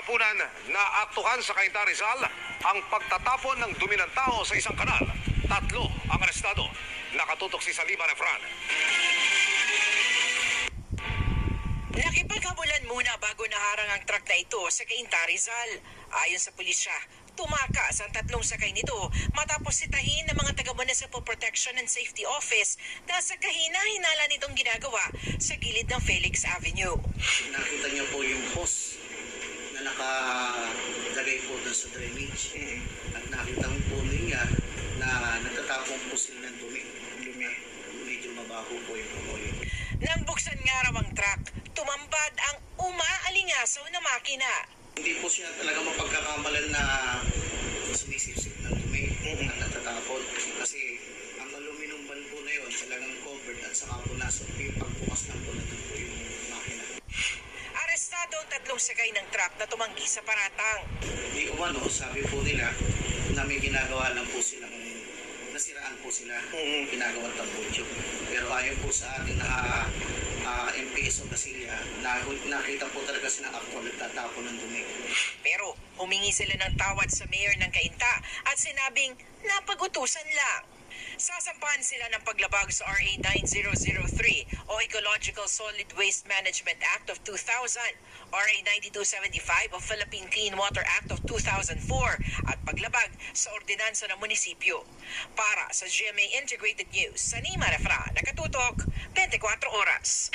hapunan na aktuhan sa Cainta Rizal ang pagtatapon ng dumi ng tao sa isang kanal. 3 ang arestado. Nakatutok si Salima Refran. Nakipaghabulan muna bago naharang ang truck na ito sa Cainta Rizal. Ayon sa pulisya, tumakas ang 3 sakay nito matapos sitahin ng mga taga-Municipal Protection and Safety Office dahil sa kahina-hinala nitong ginagawa sa gilid ng Felix Avenue. Nakita niyo po yung hose na nakalagay po doon sa drainage. At nakita po niya na nagtatapong po sila ng dumi. Medyo mabaho po yung amoy. Nang buksan nga raw ang truck, tumambad ang umaalingasaw na makina. Hindi po siya talaga mapagkakamalan na sumisipsip ng dumi at natatapon. Kasi ang aluminum ban po na yun talagang covered at saka po nasa pagbukas lang po na po yung makina. Arestado ang 3 sakay ng truck na tumanggi sa paratang. Di umano, sabi po nila na may ginagawa lang po silang nasiraan po sila, ginagawa tambutyo. Pero ayon po sa ating MPS o Basilia, nakita po talaga silang actual nagtatapon ng dumi. Pero humingi sila ng tawad sa mayor ng Cainta at sinabing napag-utusan lang. Sasampahan sila ng paglabag sa RA 9003 o Ecological Solid Waste Management Act of 2000, RA 9275 o Philippine Clean Water Act of 2004 at paglabag sa ordinansa ng munisipyo. Para sa GMA Integrated News, Salima Refran, nakatutok 24 oras.